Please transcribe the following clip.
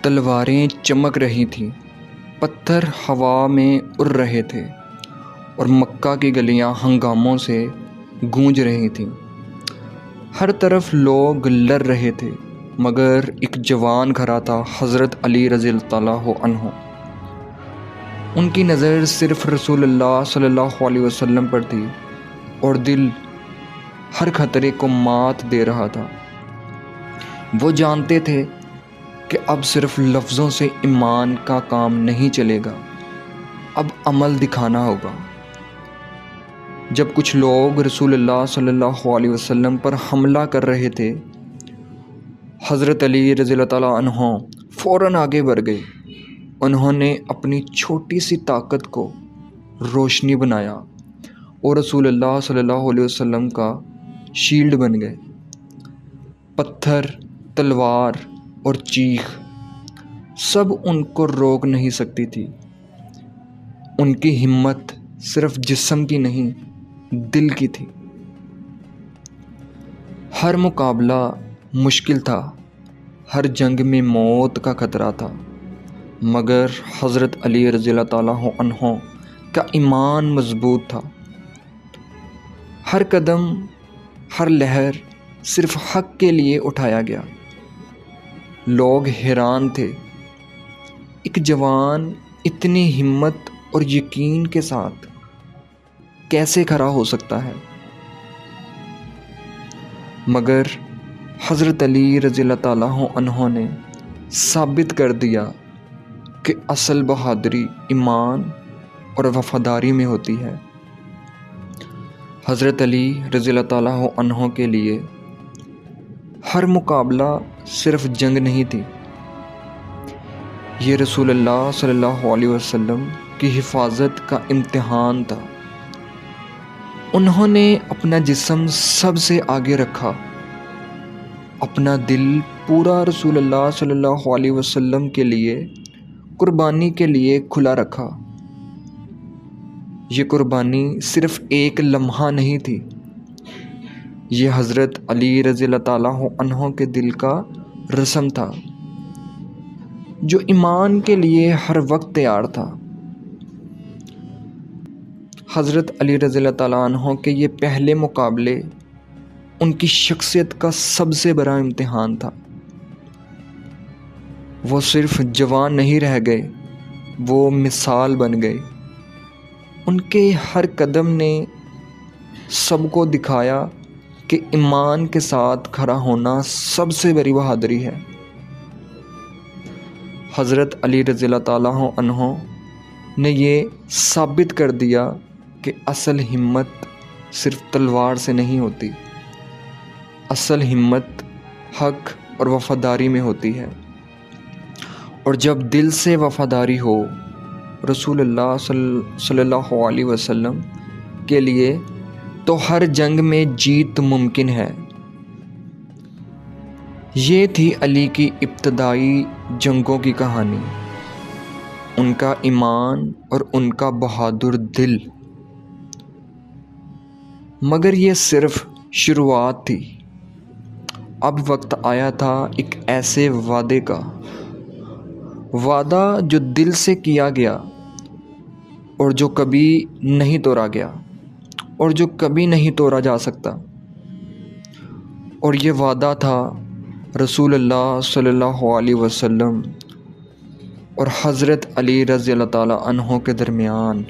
तलवारें चमक रही थीं, पत्थर हवा में उड़ रहे थे और मक्का की गलियां हंगामों से गूंज रही थीं। हर तरफ लोग लड़ रहे थे, मगर एक जवान खड़ा था, हज़रत अली रज़ी अल्लाह अन्हु। उनकी नज़र सिर्फ़ रसूलुल्लाह सल्लल्लाहु अलैहि वसल्लम पर थी और दिल हर खतरे को मात दे रहा था। वो जानते थे कि अब सिर्फ लफ्ज़ों से ईमान का काम नहीं चलेगा, अब अमल दिखाना होगा। जब कुछ लोग रसूलुल्लाह सल्लल्लाहु अलैहि वसल्लम पर हमला कर रहे थे, हज़रत अली रज़ियल्लाहु अन्हु फ़ौरन आगे बढ़ गए। उन्होंने अपनी छोटी सी ताकत को रोशनी बनाया और रसूलुल्लाह सल्लल्लाहु अलैहि वसल्लम का शील्ड बन गए। पत्थर, तलवार और चीख सब उनको रोक नहीं सकती थी। उनकी हिम्मत सिर्फ जिस्म की नहीं, दिल की थी। हर मुकाबला मुश्किल था, हर जंग में मौत का खतरा था, मगर हज़रत अली रज़ियल्लाहु अन्हु का ईमान मजबूत था। हर कदम, हर लहर सिर्फ हक़ के लिए उठाया गया। लोग हैरान थे, एक जवान इतनी हिम्मत और यकीन के साथ कैसे खड़ा हो सकता है। मगर हज़रत अली रज़ियल्लाहु अन्हु ने साबित कर दिया कि असल बहादुरी ईमान और वफ़ादारी में होती है। हज़रत अली रज़ियल्लाहु अन्हु के लिए हर मुकाबला सिर्फ जंग नहीं थी, ये रसूलुल्लाह सल्लल्लाहु अलैहि वसल्लम की हिफाजत का इम्तिहान था। उन्होंने अपना जिस्म सबसे आगे रखा, अपना दिल पूरा रसूलुल्लाह सल्लल्लाहु अलैहि वसल्लम के लिए कुर्बानी के लिए खुला रखा। ये कुर्बानी सिर्फ एक लम्हा नहीं थी, ये हज़रत अली रज़ियल्लाहु अन्हु के दिल का रस्म था, जो ईमान के लिए हर वक्त तैयार था। हज़रत अली रज़ियल्लाहु अन्हु के ये पहले मुकाबले उनकी शख्सियत का सबसे बड़ा इम्तिहान था। वो सिर्फ जवान नहीं रह गए, वो मिसाल बन गए। उनके हर कदम ने सबको दिखाया कि ईमान के साथ खड़ा होना सबसे बड़ी बहादुरी है। हज़रत अली रज़ियल्लाहु अन्हु ने ये साबित कर दिया कि असल हिम्मत सिर्फ तलवार से नहीं होती, असल हिम्मत हक़ और वफ़ादारी में होती है। और जब दिल से वफ़ादारी हो रसूलुल्लाह सल्लल्लाहु अलैहि वसल्लम के लिए, तो हर जंग में जीत मुमकिन है। ये थी अली की इब्तदाई जंगों की कहानी, उनका ईमान और उनका बहादुर दिल। मगर ये सिर्फ शुरुआत थी। अब वक्त आया था एक ऐसे वादे का, वादा जो दिल से किया गया और जो कभी नहीं तोड़ा गया और जो कभी नहीं तोड़ा जा सकता। और ये वादा था रसूलुल्लाह सल्लल्लाहु अलैहि वसल्लम और हज़रत अली रज़ियल्लाहु अन्हु के दरमियान।